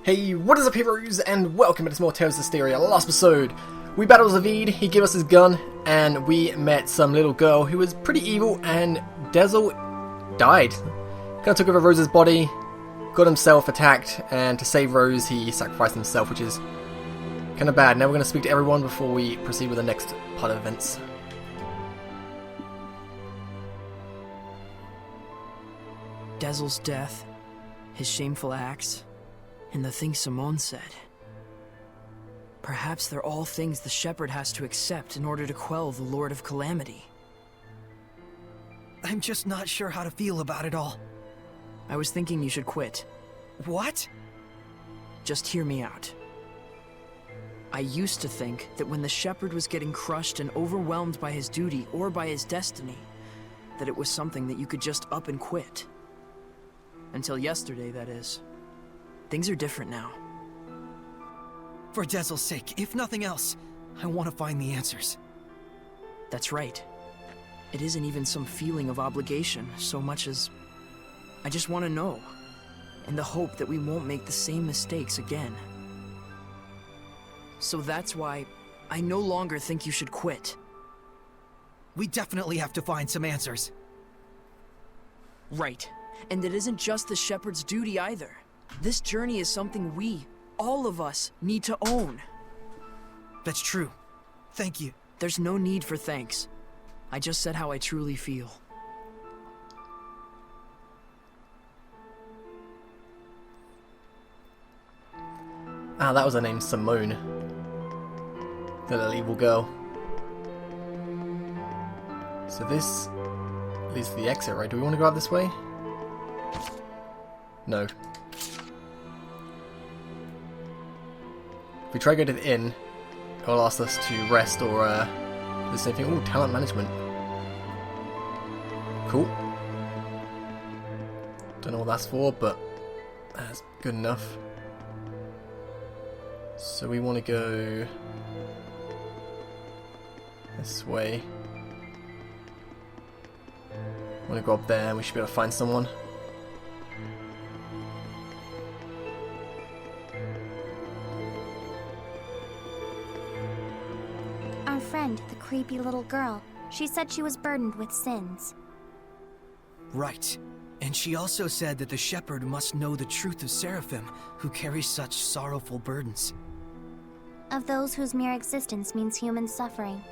Hey, what is up heroes, and welcome to some more Tales of Zestiria. Last episode, we battled Zaveid, he gave us his gun, and we met some little girl who was pretty evil, and Dezel died. Kinda took over Rose's body, got himself attacked, and to save Rose, he sacrificed himself, which is kinda bad. Now we're gonna speak to everyone before we proceed with the next part of events. Dezel's death, his shameful acts, and the things Simone said. Perhaps they're all things the Shepherd has to accept in order to quell the Lord of Calamity. I'm just not sure how to feel about it all. I was thinking you should quit. What? Just hear me out. I used to think that when the Shepherd was getting crushed and overwhelmed by his duty or by his destiny, that it was something that you could just up and quit. Until yesterday, that is. Things are different now. For Dezel's sake, if nothing else, I want to find the answers. That's right. It isn't even some feeling of obligation so much as I just want to know, in the hope that we won't make the same mistakes again. So that's why I no longer think you should quit. We definitely have to find some answers. Right. And it isn't just the Shepherd's duty either. This journey is something we, all of us, need to own. That's true. Thank you. There's no need for thanks. I just said how I truly feel. Ah, that was her name, Simone. The little evil girl. So this leads to the exit, right? Do we want to go out this way? No. If we try to go to the inn, it'll ask us to rest or the same thing. Ooh, talent management. Cool. Don't know what that's for, but that's good enough. So we want to go this way. Want to go up there and we should be able to find someone. Our friend, the creepy little girl, she said she was burdened with sins. Right. And she also said that the Shepherd must know the truth of Seraphim, who carry such sorrowful burdens. Of those whose mere existence means human suffering.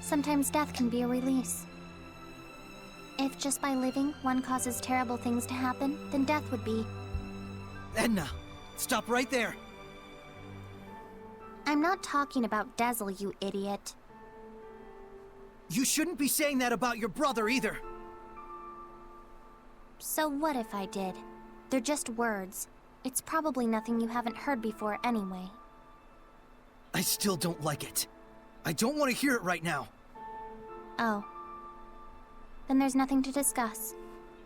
Sometimes death can be a release. If just by living one causes terrible things to happen, then death would be. Edna, stop right there! I'm not talking about Dezel, you idiot. You shouldn't be saying that about your brother either! So what if I did? They're just words. It's probably nothing you haven't heard before anyway. I still don't like it. I don't want to hear it right now. Oh. Then there's nothing to discuss.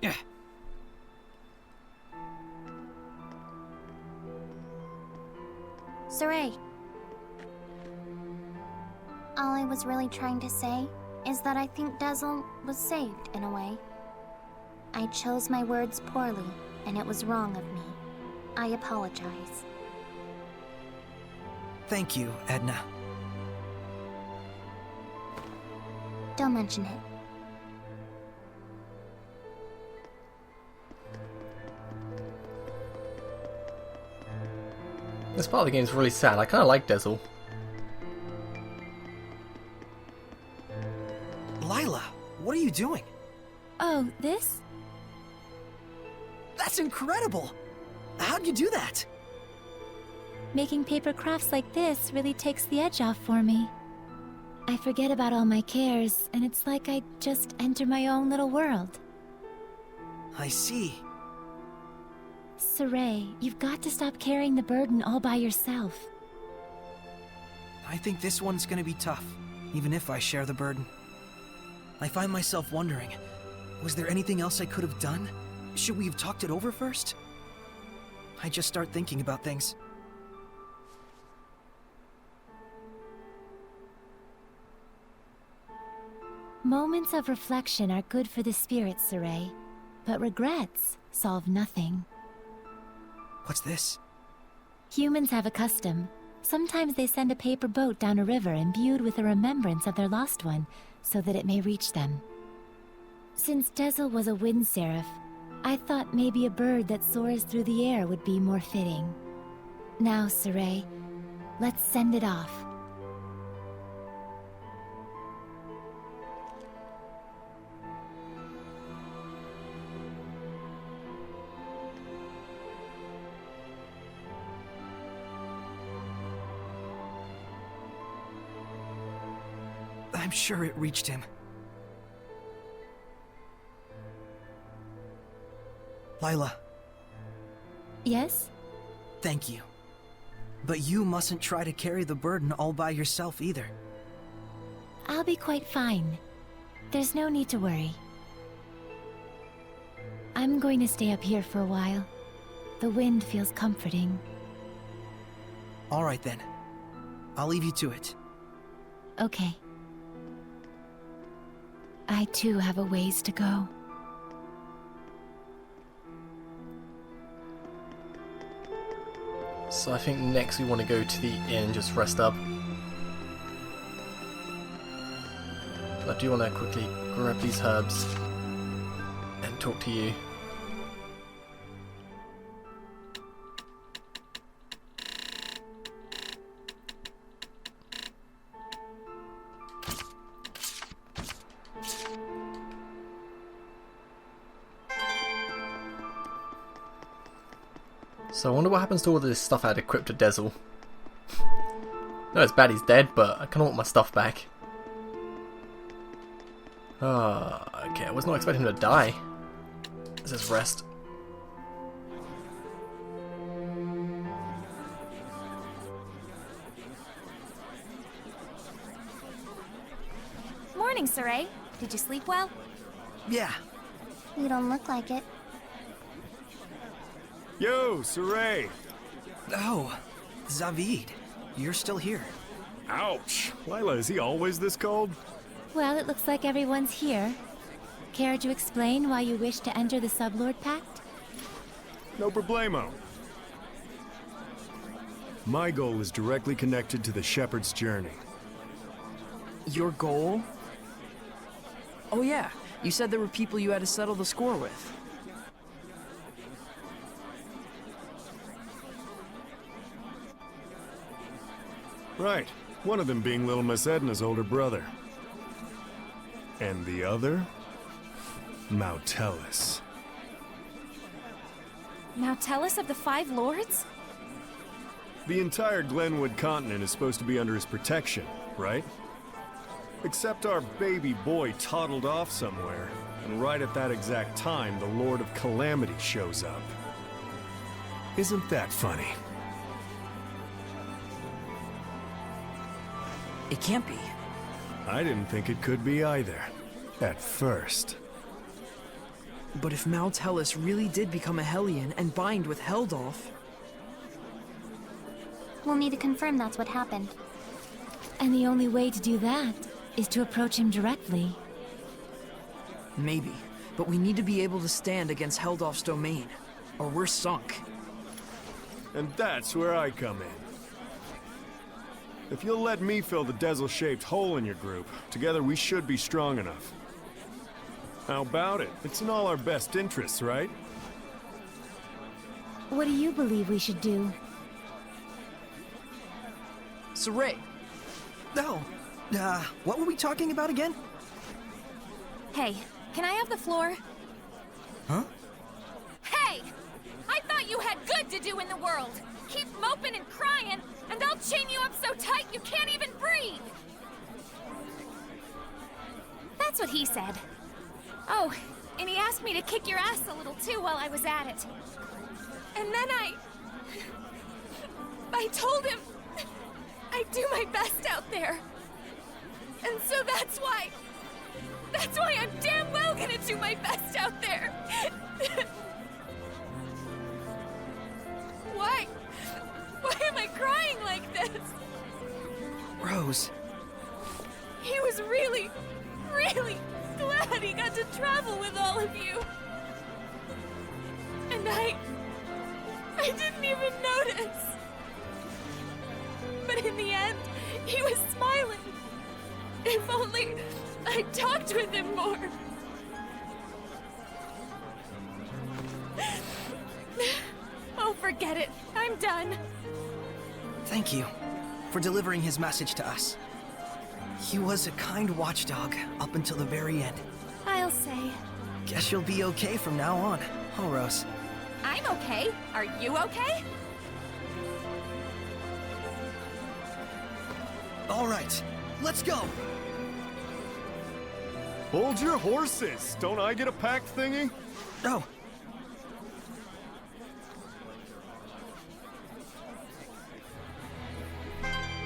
Yeah. Saray. All I was really trying to say is that I think Dezel was saved in a way. I chose my words poorly, and it was wrong of me. I apologize. Thank you, Edna. Don't mention it. This part of the game is really sad. I kind of like Dezel. Lila, what are you doing? Oh, this? That's incredible! How'd you do that? Making paper crafts like this really takes the edge off for me. I forget about all my cares, and it's like I just enter my own little world. I see. Saray, you've got to stop carrying the burden all by yourself. I think this one's gonna be tough, even if I share the burden. I find myself wondering, was there anything else I could have done? Should we have talked it over first? I just start thinking about things. Moments of reflection are good for the spirit, Saray, but regrets solve nothing. What's this? Humans have a custom. Sometimes they send a paper boat down a river imbued with a remembrance of their lost one, so that it may reach them. Since Dezel was a wind seraph, I thought maybe a bird that soars through the air would be more fitting. Now, Saray, let's send it off. I'm sure it reached him. Lila, Yes? thank you. But you mustn't try to carry the burden all by yourself either. I'll be quite fine. There's no need to worry. I'm going to stay up here for a while. The wind feels comforting. All right then. I'll leave you to it. Okay. I too have a ways to go. So I think next we want to go to the inn and just rest up. But I do want to quickly grab these herbs and talk to you. So I wonder what happens to all this stuff I had equipped to Dezel. No, it's bad he's dead, but I kind of want my stuff back. Okay, I was not expecting him to die. Let's just rest. Morning, Saray. Did you sleep well? Yeah. You don't look like it. Yo, Saray! Oh, Zaveid. You're still here. Ouch! Lila, is he always this cold? Well, it looks like everyone's here. Care to explain why you wish to enter the Sublord Pact? No problemo. My goal is directly connected to the Shepherd's journey. Your goal? Oh yeah, you said there were people you had to settle the score with. Right. One of them being little Miss Edna's older brother. And the other? Mautellus. Now tell us of the Five Lords? The entire Glenwood continent is supposed to be under his protection, right? Except our baby boy toddled off somewhere, and right at that exact time, the Lord of Calamity shows up. Isn't that funny? It can't be. I didn't think it could be either. At first. But if Mautellus really did become a Hellion and bind with Heldalf... We'll need to confirm that's what happened. And the only way to do that is to approach him directly. Maybe. But we need to be able to stand against Heldalf's domain, or we're sunk. And that's where I come in. If you'll let me fill the Dezel-shaped hole in your group, together we should be strong enough. How about it? It's in all our best interests, right? What do you believe we should do? Saray, No. What were we talking about again? Hey, can I have the floor? Huh? Hey! I thought you had good to do in the world! Keep moping and crying, and I'll chain you up so tight you can't even breathe! That's what he said. Oh, and he asked me to kick your ass a little too while I was at it. And then I told him I'd do my best out there. And so that's why I'm damn well gonna do my best out there. Why am I crying like this? Rose. He was really, really glad he got to travel with all of you. And I didn't even notice. but in the end, he was smiling. If only I talked with him more. Oh, forget it. I'm done. Thank you for delivering his message to us. He was a kind watchdog up until the very end. I'll say. Guess you'll be okay from now on, huh, Rose? I'm okay. Are you okay? All right, let's go. Hold your horses! Don't I get a pack thingy? Oh,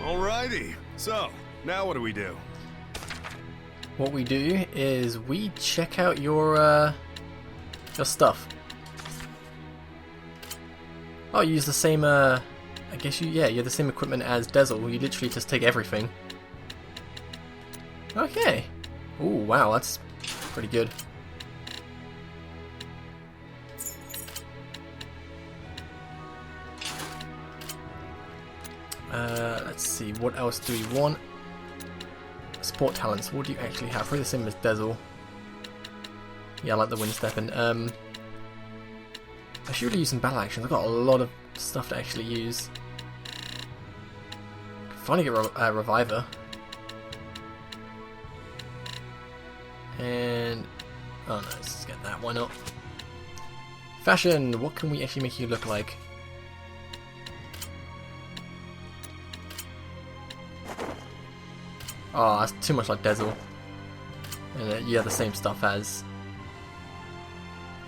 Alrighty. So, now what do we do? What we do is we check out your stuff. Oh, you use the same, I guess you're the same equipment as Dezel. You literally just take everything. Okay. Ooh, wow, that's pretty good. Let's see, what else do we want? Sport talents, what do you actually have? Probably the same as Dezel. Yeah, I like the wind stepping. I should really use some battle actions. I've got a lot of stuff to actually use. Finally get Reviver. And... oh no, let's just get that, why not? Fashion, what can we actually make you look like? Oh, that's too much like Dezel. And you have the same stuff as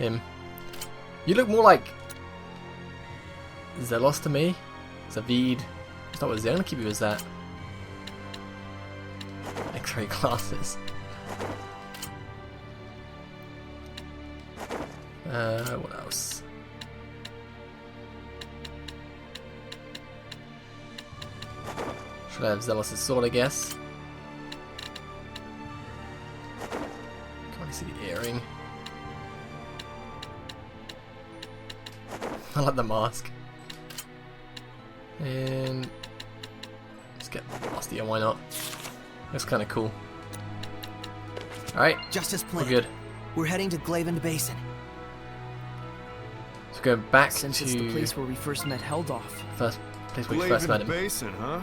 him. You look more like Zelos to me. Zaveid. Start with Z. I'm gonna keep you as that. X-ray glasses. What else? Should I have Zelos' sword, I guess? Can't see the earring. I like the mask. And let's get Ostia, why not? That's kind of cool. Alright, just as we're planned. good. We're heading to Glaven Basin. So go back Since to it's the place where we first met Heldalf. first place where we first met Glaven him. Basin, huh?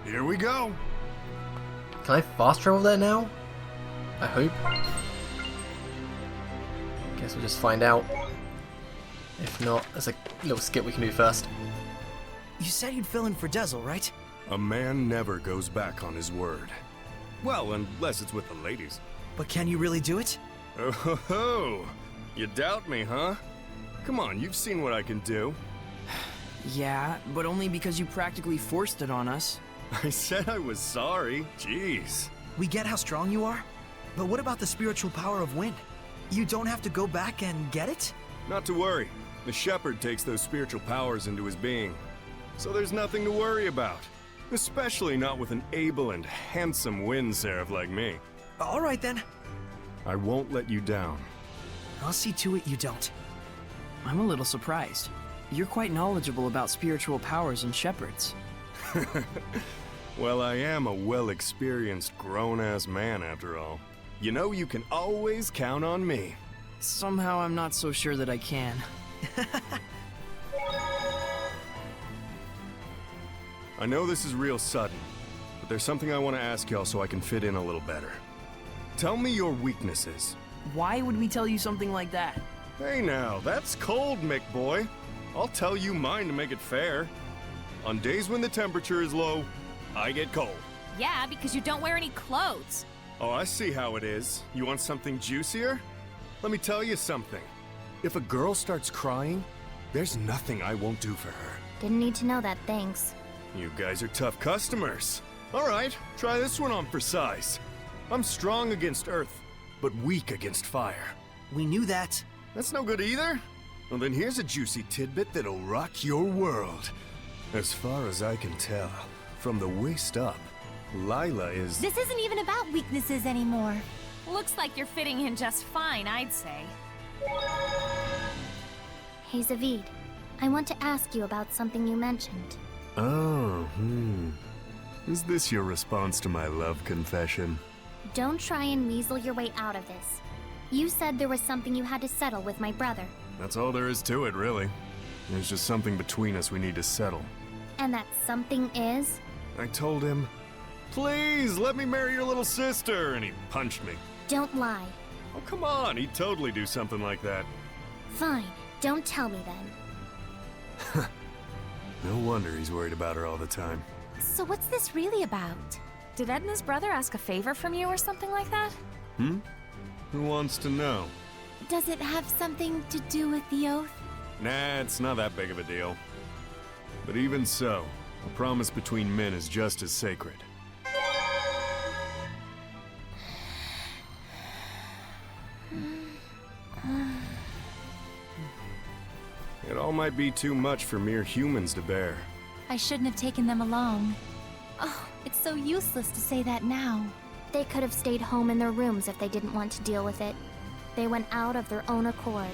Here we go. Can I fast travel there now? I hope. Guess we'll just find out. If not, there's a little skip we can do first. You said you'd fill in for Dezel, right? A man never goes back on his word. Well, unless it's with the ladies. But can you really do it? Oh ho ho! You doubt me, huh? Come on, you've seen what I can do. Yeah, but only because you practically forced it on us. I said I was sorry. Jeez. We get how strong you are, but what about the spiritual power of wind? You don't have to go back and get it? Not to worry. The shepherd takes those spiritual powers into his being. So there's nothing to worry about. Especially not with an able and handsome wind seraph like me. All right then. I won't let you down. I'll see to it you don't. I'm a little surprised. You're quite knowledgeable about spiritual powers and shepherds. Well, I am a well-experienced grown-ass man after all. You know you can always count on me. Somehow I'm not so sure that I can. I know this is real sudden, but there's something I want to ask y'all so I can fit in a little better. Tell me your weaknesses. Why would we tell you something like that? Hey now, that's cold, Mick boy. I'll tell you mine to make it fair. On days when the temperature is low, I get cold. Yeah, because you don't wear any clothes. Oh, I see how it is. You want something juicier? Let me tell you something. If a girl starts crying, there's nothing I won't do for her. Didn't need to know that, thanks. You guys are tough customers. All right, try this one on for size. I'm strong against earth, but weak against fire. We knew that. That's no good either? Well, then here's a juicy tidbit that'll rock your world. As far as I can tell, from the waist up, Lila is... This isn't even about weaknesses anymore. Looks like you're fitting in just fine, I'd say. Hey, Zaveid. I want to ask you about something you mentioned. Oh, Is this your response to my love confession? Don't try and weasel your way out of this. You said there was something you had to settle with my brother. That's all there is to it, really. There's just something between us we need to settle. And that something is? I told him, please, let me marry your little sister, and he punched me. Don't lie. Oh, come on, he'd totally do something like that. Fine, don't tell me then. No wonder he's worried about her all the time. So what's this really about? Did Edna's brother ask a favor from you or something like that? Who wants to know? Does it have something to do with the oath? Nah, it's not that big of a deal. But even so, a promise between men is just as sacred. It all might be too much for mere humans to bear. I shouldn't have taken them along. Oh, it's so useless to say that now. They could have stayed home in their rooms if they didn't want to deal with it. They went out of their own accord.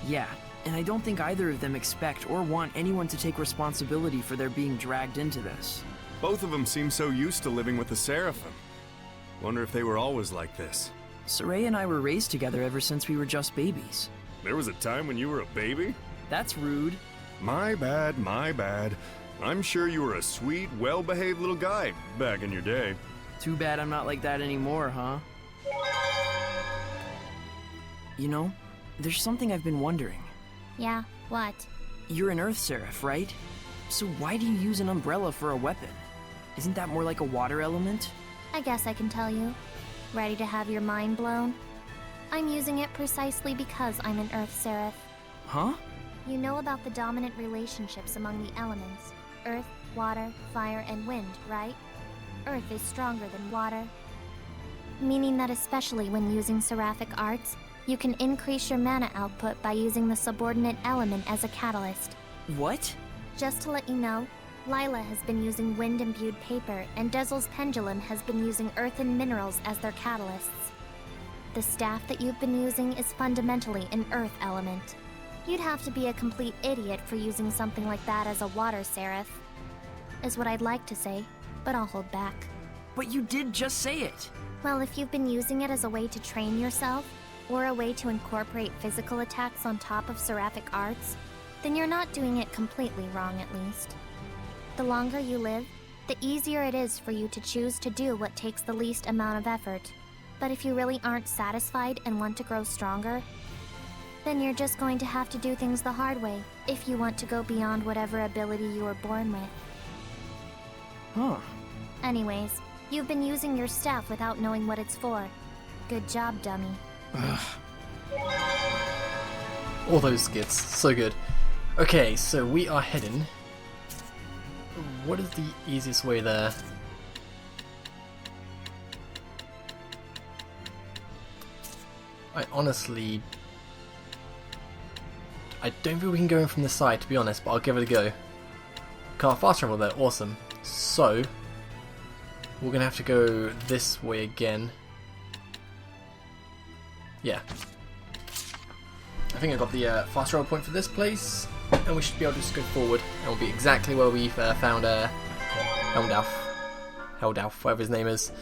Yeah, and I don't think either of them expect or want anyone to take responsibility for their being dragged into this. Both of them seem so used to living with the Seraphim. Wonder if they were always like this. Soraya and I were raised together ever since we were just babies. There was a time when you were a baby? That's rude. My bad, my bad. I'm sure you were a sweet, well-behaved little guy back in your day. Too bad I'm not like that anymore, huh? You know, there's something I've been wondering. Yeah, what? You're an Earth Seraph, right? So why do you use an umbrella for a weapon? Isn't that more like a water element? I guess I can tell you. Ready to have your mind blown? I'm using it precisely because I'm an Earth Seraph. Huh? You know about the dominant relationships among the elements. Earth, water, fire, and wind, right? Earth is stronger than water. Meaning that especially when using seraphic arts, you can increase your mana output by using the subordinate element as a catalyst. What? Just to let you know, Lila has been using wind-imbued paper, and Dezel's pendulum has been using earth and minerals as their catalysts. The staff that you've been using is fundamentally an earth element. You'd have to be a complete idiot for using something like that as a water seraph, is what I'd like to say, but I'll hold back. But you did just say it! Well, if you've been using it as a way to train yourself, or a way to incorporate physical attacks on top of seraphic arts, then you're not doing it completely wrong, at least. The longer you live, the easier it is for you to choose to do what takes the least amount of effort. But if you really aren't satisfied and want to grow stronger, then you're just going to have to do things the hard way if you want to go beyond whatever ability you were born with. Huh. Anyways, you've been using your staff without knowing what it's for. Good job, dummy. All those skits, so good. Okay, so we are heading. What is the easiest way there? I don't think we can go in from this side, to be honest, but I'll give it a go. Can't fast travel there, awesome. So, we're gonna have to go this way again. Yeah. I think I got the fast travel point for this place, and we should be able to just go forward, and we'll be exactly where we found Heldalf, whatever his name is.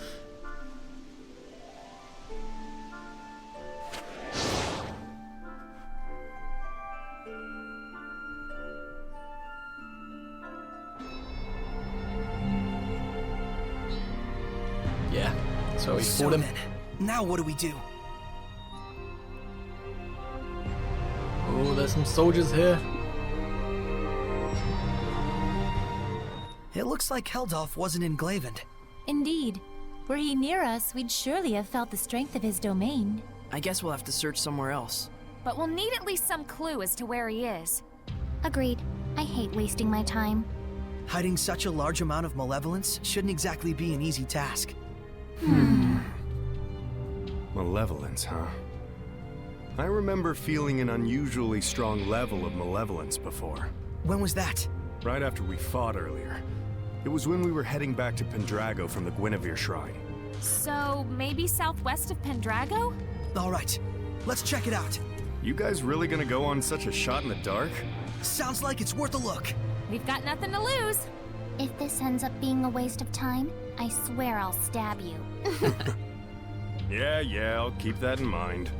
Yeah, so we fought him. Then, now what do we do? Oh, there's some soldiers here. It looks like Heldalf wasn't in Glavend. Indeed. Were he near us, we'd surely have felt the strength of his domain. I guess we'll have to search somewhere else. But we'll need at least some clue as to where he is. Agreed. I hate wasting my time. Hiding such a large amount of malevolence shouldn't exactly be an easy task. Malevolence, huh? I remember feeling an unusually strong level of malevolence before. When was that? Right after we fought earlier. It was when we were heading back to Pendrago from the Guinevere Shrine. So, maybe southwest of Pendrago? Alright, let's check it out. You guys really gonna go on such a shot in the dark? Sounds like it's worth a look. We've got nothing to lose. If this ends up being a waste of time, I swear I'll stab you. Yeah, I'll keep that in mind.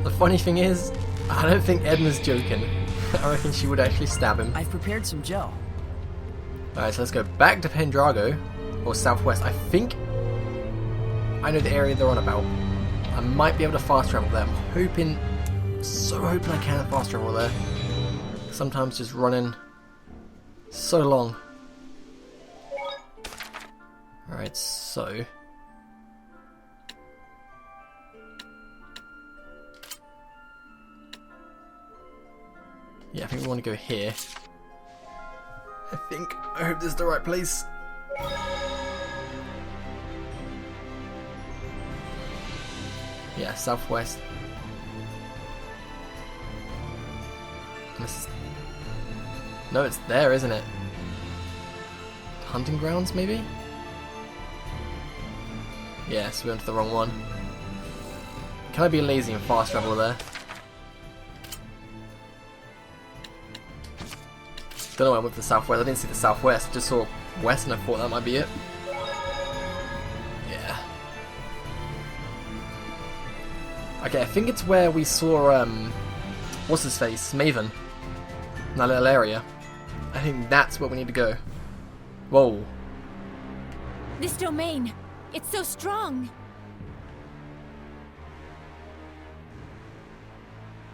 The funny thing is, I don't think Edna's joking. I reckon she would actually stab him. I've prepared some gel. Alright, so let's go back to Pendrago, or southwest. I think I know the area they're on about. I might be able to fast travel there. I'm hoping, so hoping I can fast travel there. Sometimes just running so long. Alright, so yeah, I think we want to go here. I hope this is the right place. Yeah, southwest. No, it's there, isn't it? Hunting grounds, maybe? Yes, we went to the wrong one. Can I be lazy and fast travel there? Don't know why I went to the southwest. I didn't see the southwest. I just saw west and I thought that might be it. Yeah. Okay, I think it's where we saw, what's his face? Maven. In that little area. I think that's where we need to go. Whoa. This domain, it's so strong.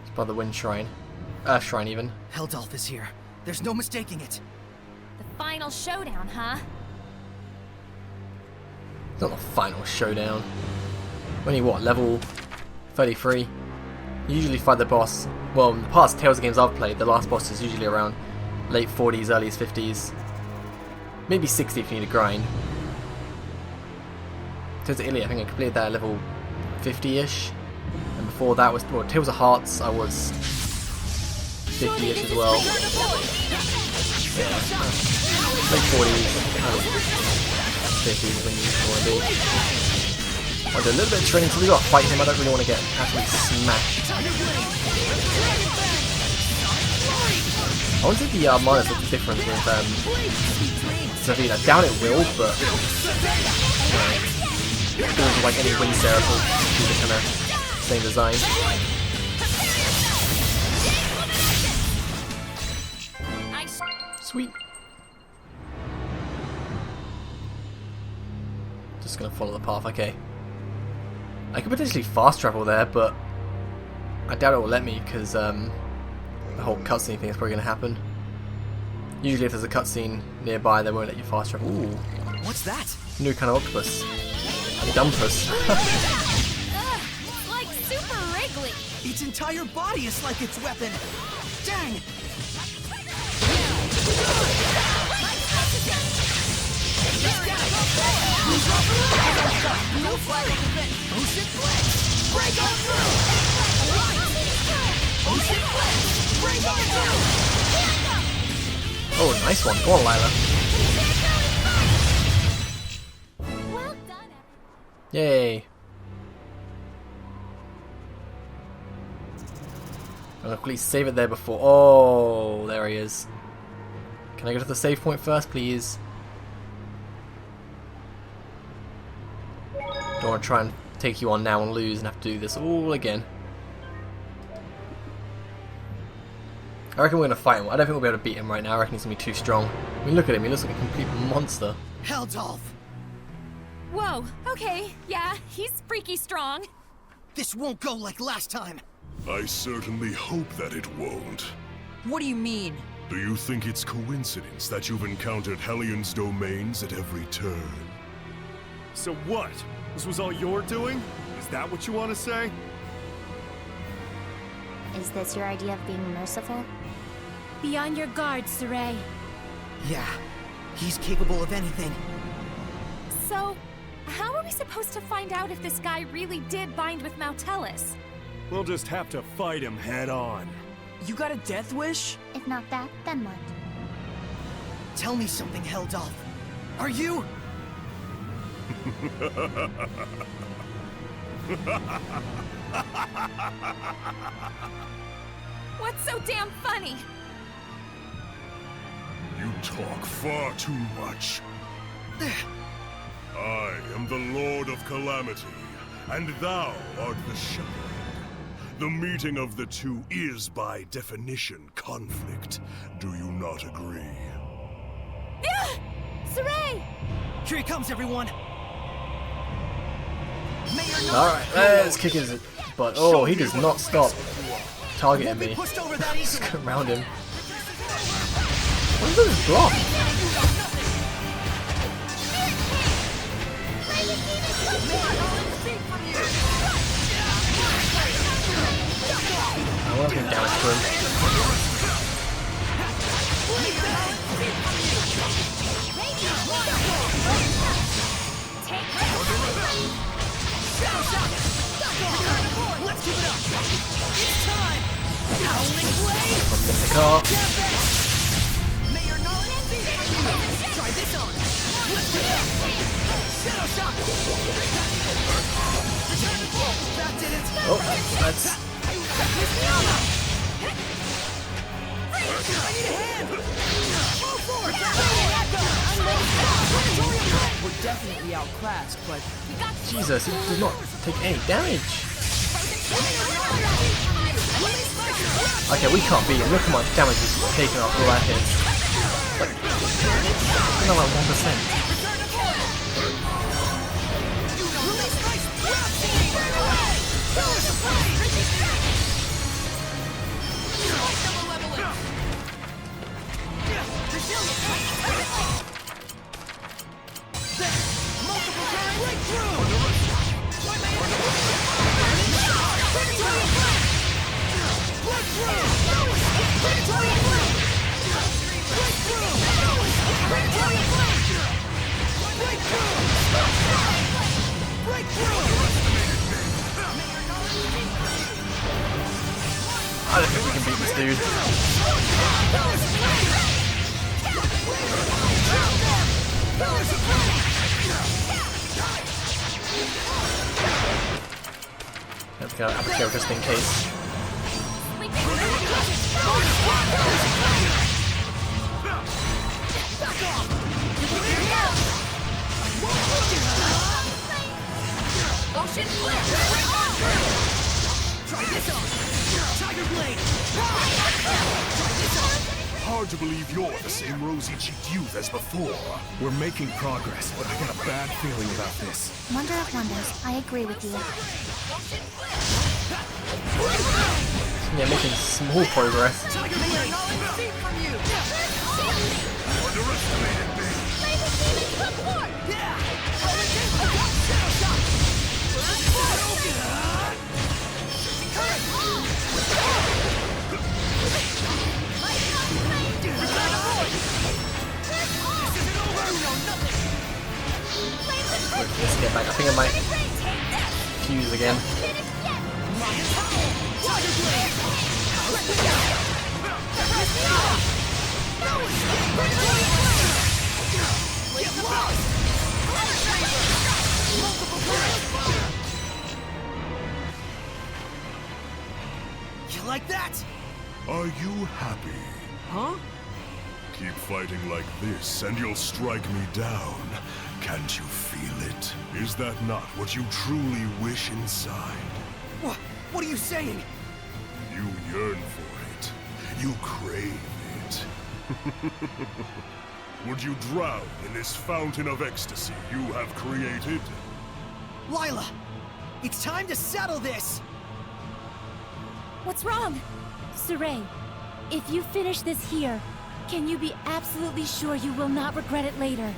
It's by the Wind Shrine. Earth Shrine, even. Heldalf is here. There's no mistaking it. The final showdown, huh? It's not the final showdown. Only what, level 33? You usually fight the boss. Well, in the past Tales of games I've played, the last boss is usually around late 40s, early 50s. Maybe 60 if you need to grind. Tales of Ilya, I think I completed that at level 50-ish. And before that was, well, Tales of Hearts, I was 50-ish as well. Yeah. Late 40s, early 50s when you want to be. I'll do a little bit of training so we gotta fight him. I don't really want to get absolutely smashed. I wonder if the Armadas look different with Zaveid. I doubt it will, but it feels like any Wind Seraph will do the kind of same design. Sweet. Just gonna follow the path, okay. I could potentially fast travel there, but I doubt it will let me because the whole cutscene thing is probably gonna happen. Usually if there's a cutscene nearby, they won't let you fast travel. Ooh. What's that? New kind of octopus. Dumpus. It's like super wriggly. Its entire body is like its weapon. Dang! Oh, nice one. Go on, Lila. Well done. Yay. I'm gonna please save it there before. Oh, there he is. Can I go to the save point first, please? Don't want to try and take you on now and lose and have to do this all again. I reckon we're going to fight him. I don't think we'll be able to beat him right now. I reckon he's going to be too strong. I mean, look at him. He looks like a complete monster. Heldalf! Whoa, okay, yeah, he's freaky strong. This won't go like last time. I certainly hope that it won't. What do you mean? Do you think it's coincidence that you've encountered Hellion's domains at every turn? So what? This was all your doing? Is that what you want to say? Is this your idea of being merciful? Be on your guard, Saray. Yeah, he's capable of anything. So, how are we supposed to find out if this guy really did bind with Mautellus? We'll just have to fight him head on. You got a death wish? If not that, then what? Tell me something, Heldalf. Are you? What's so damn funny? You talk far too much. I am the Lord of Calamity, and thou art the Shepherd. The meeting of the two is, by definition, conflict. Do you not agree? Saray! Here he comes, everyone! Alright, let's kick his butt. Oh, he does not stop targeting me. Pushed over that Just easily. go around him. What is this block? I want to do damage to him. Let's keep it up! It's time! Howling Blade! From the car. May your knowledge be with you! Try this on! Let's keep it up! Shadow Shot! Return to full! That did it! Oh, that's... I need a hand! Move forward! We're definitely outclassed, but Jesus, he does not take any damage. Okay, we can't beat him. Look how much damage he's taken off all our hits. Like, not like 1%. I don't think we can beat this dude. Let's go Abigail just in case. Ocean flare! Try this on! Tiger Blade! Try this on! Hard to believe you're the same rosy-cheeked youth as before. We're making progress, but I got a bad feeling about this. Wonder of wonders. I agree with you. Yeah, making small progress. Tiger Blade! Feet from you! Underestimated me. Yeah! Shadow Shot! Let's get back. I think I might fuse again. You like that? Are you happy? huh? Keep fighting like this, and you'll strike me down. Can't you feel it? Is that not what you truly wish inside? What are you saying? You yearn for it. You crave it. Would you drown in this fountain of ecstasy you have created? Lila! It's time to settle this! What's wrong? Saray, if you finish this here, can you be absolutely sure you will not regret it later?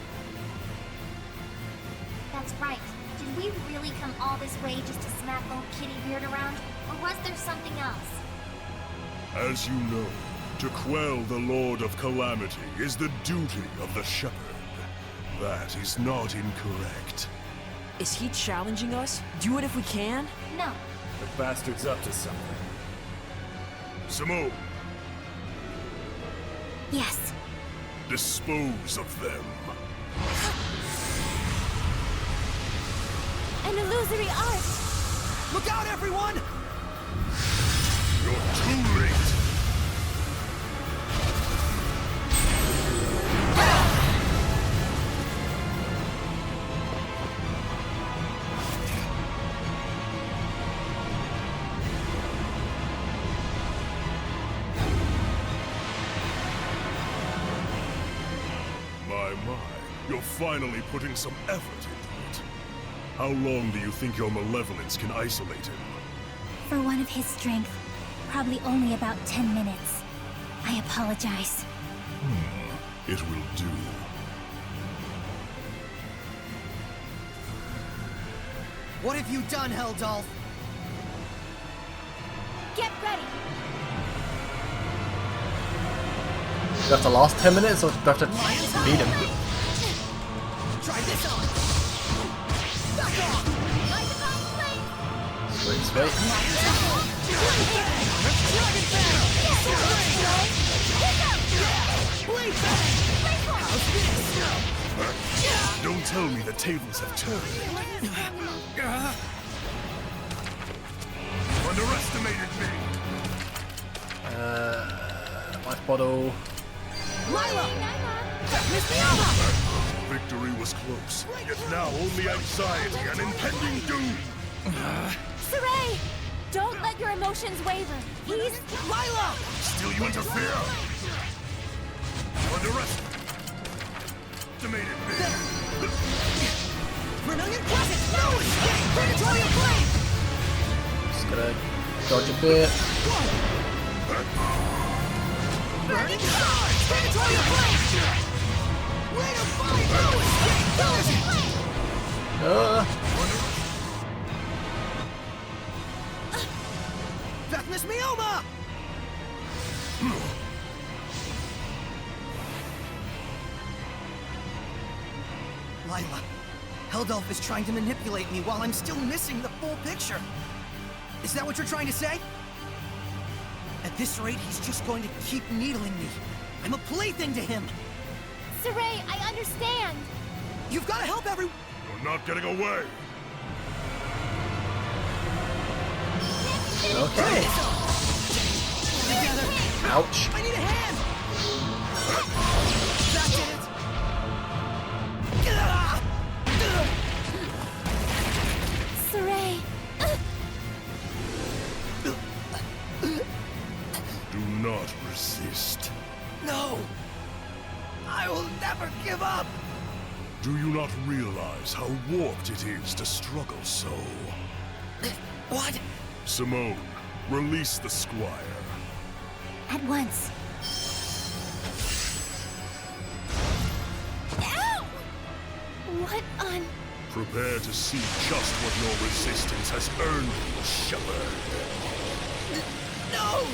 That's right. Did we really come all this way just to smack old Kitty Beard around? Or was there something else? As you know, to quell the Lord of Calamity is the duty of the Shepherd. That is not incorrect. Is he challenging us? Do it if we can? No. The bastard's up to something. Simone, Yes. dispose of them. An illusory art! Look out, everyone! You're too late. my. You're finally putting some effort into it. How long do you think your malevolence can isolate him? For one of his strength, probably only about 10 minutes. I apologize. It will do. What have you done, Heldalf? Get ready. Do you have to last 10 minutes or do you have to beat him? Try this on. Back off. Sweet, sweet. Don't tell me the tables have turned. Underestimated me. Life bottle. Victory was close, yet now only anxiety and impending doom. Saray! Don't let your emotions waver. He's... Lila! Still you interfere? Underestimated me. Vermilion Crescent! No escape! Predatorial Flame! Just gonna dodge a bit. Burning Star! Predatorial Flame! Way to fight! No escape! Deathless Mioma! Lila, Heldalf is trying to manipulate me while I'm still missing the full picture. Is that what you're trying to say? At this rate, he's just going to keep needling me. I'm a plaything to him. Saray, I understand. You've got to help everyone. You're not getting away. Okay. Together. Ouch. I need a hand. That's it. Saray. Do not resist. No. I will never give up. Do you not realize how warped it is to struggle so? What? Simone, release the squire. At once. Ow! What on... Prepare to see just what your resistance has earned you, Shepherd. No!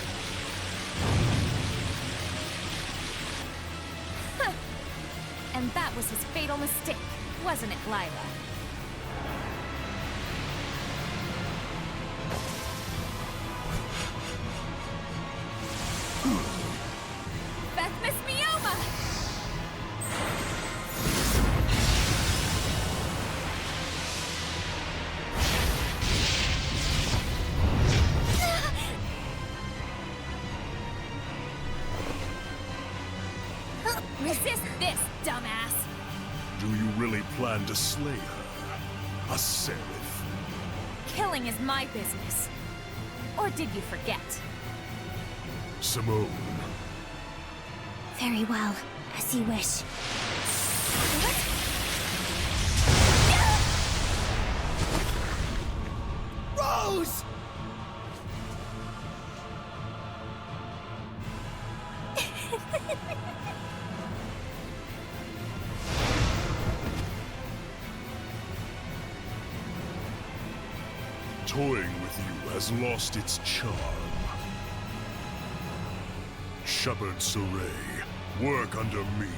And that was his fatal mistake, wasn't it, Lila? Deathless Mioma! Resist this, dumbass! Do you really plan to slay her? A seraph? Killing is my business. Or did you forget? Simone, Very well, as you wish. Rose! toying with you has lost its charm. Shepherd Saray, work under me.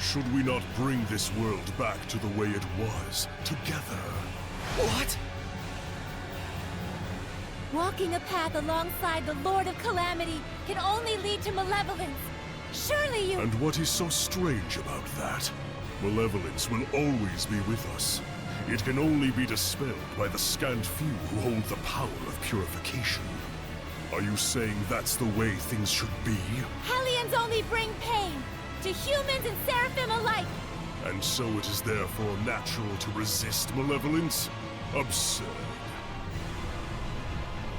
Should we not bring this world back to the way it was, together? What? Walking a path alongside the Lord of Calamity can only lead to malevolence. Surely you... And what is so strange about that? Malevolence will always be with us. It can only be dispelled by the scant few who hold the power of purification. Are you saying that's the way things should be? Hellions only bring pain, to humans and seraphim alike. And so it is therefore natural to resist malevolence? Absurd.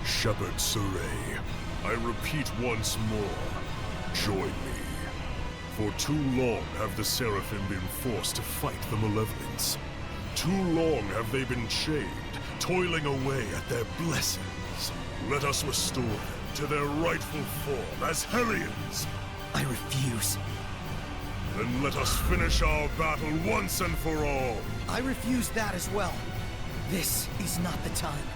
Shepherd Saray, I repeat once more, join me. For too long have the Seraphim been forced to fight the Malevolence. Too long have they been chained, toiling away at their blessings. Let us restore them to their rightful form as Hellions. I refuse. Then let us finish our battle once and for all. I refuse that as well. This is not the time.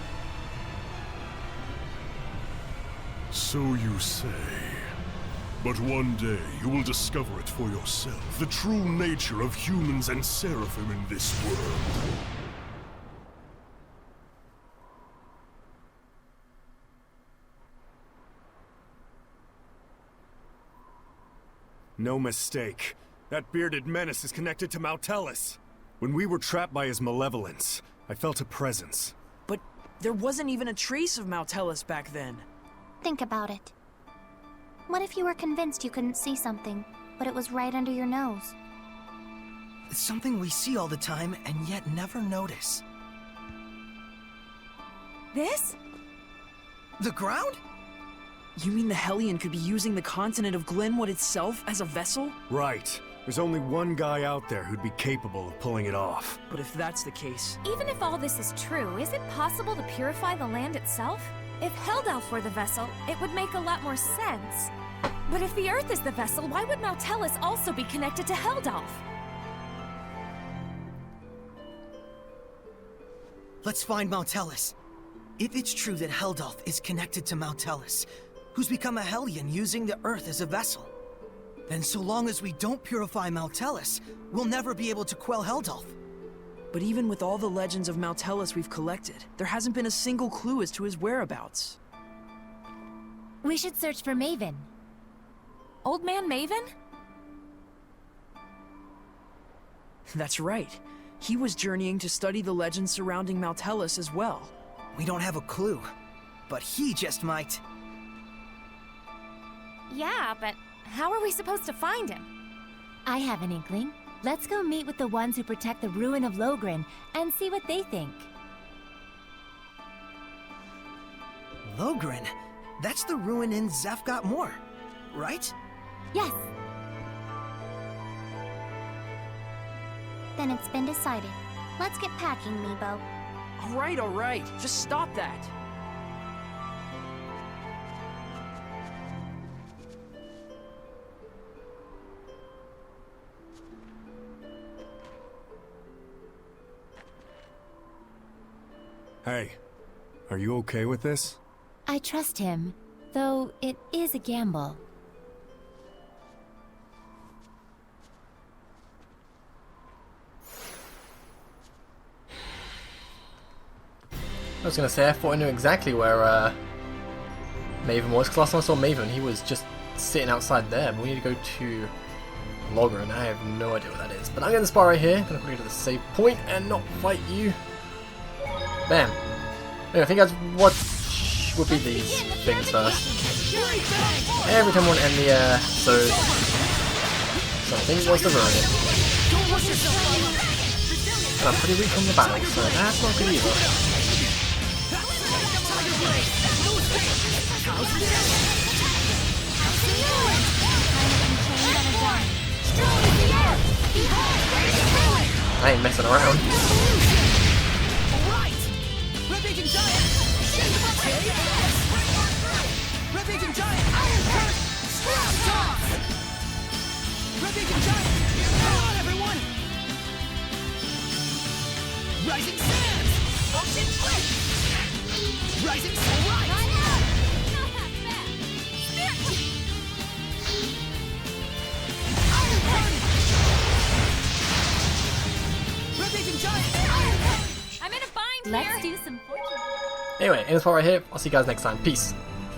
So you say. But one day you will discover it for yourself, the true nature of humans and Seraphim in this world. No mistake. That bearded menace is connected to Mautelis. When we were trapped by his malevolence, I felt a presence. But there wasn't even a trace of Mautelis back then. Think about it. What if you were convinced you couldn't see something, but it was right under your nose? It's something we see all the time and yet never notice. This? The ground? You mean the Hellion could be using the continent of Glenwood itself as a vessel? Right. There's only one guy out there who'd be capable of pulling it off. But if that's the case... Even if all this is true, is it possible to purify the land itself? If Heldalf were the vessel, it would make a lot more sense. But if the Earth is the vessel, why would Mautelis also be connected to Heldalf? Let's find Mautelis. If it's true that Heldalf is connected to Mautelis, who's become a Hellion using the Earth as a vessel, then so long as we don't purify Mautelis, we'll never be able to quell Heldalf. But even with all the legends of Mautelis we've collected, there hasn't been a single clue as to his whereabouts. We should search for Maven. Old Man Maven? That's right. He was journeying to study the legends surrounding Mautelis as well. We don't have a clue, but he just might. Yeah, but how are we supposed to find him? I have an inkling. Let's go meet with the ones who protect the ruin of Logren and see what they think. Logren? That's the ruin in Zefgot Moor, right? Yes. Then it's been decided. Let's get packing, Meebo. All right. Just stop that. Hey, are you okay with this? I trust him, though it is a gamble. I was gonna say, I thought I knew exactly where Maven was, because last time I saw Maven, he was just sitting outside there, but we need to go to Logger, and I have no idea what that is. But I'm gonna spot right here, I'm gonna quickly to the save point and not fight you. Bam. Anyway, I think guys, what would be these things first? Every time I want to end the episode, something wants to ruin it. And I'm pretty weak from the battle, so that's not good either. I ain't messing around. Rampaging Giant! Rampaging Giant! Scrap Toss! Rampaging Giant! Come on, everyone! Rising Sands! Ocean Cliff! Rising Sunrise! Iron Punch! Rampaging Giant! Iron Punch! I'm in a bind Let's here! do some fortune. Anyway, in this part right here, I'll see you guys next time. Peace.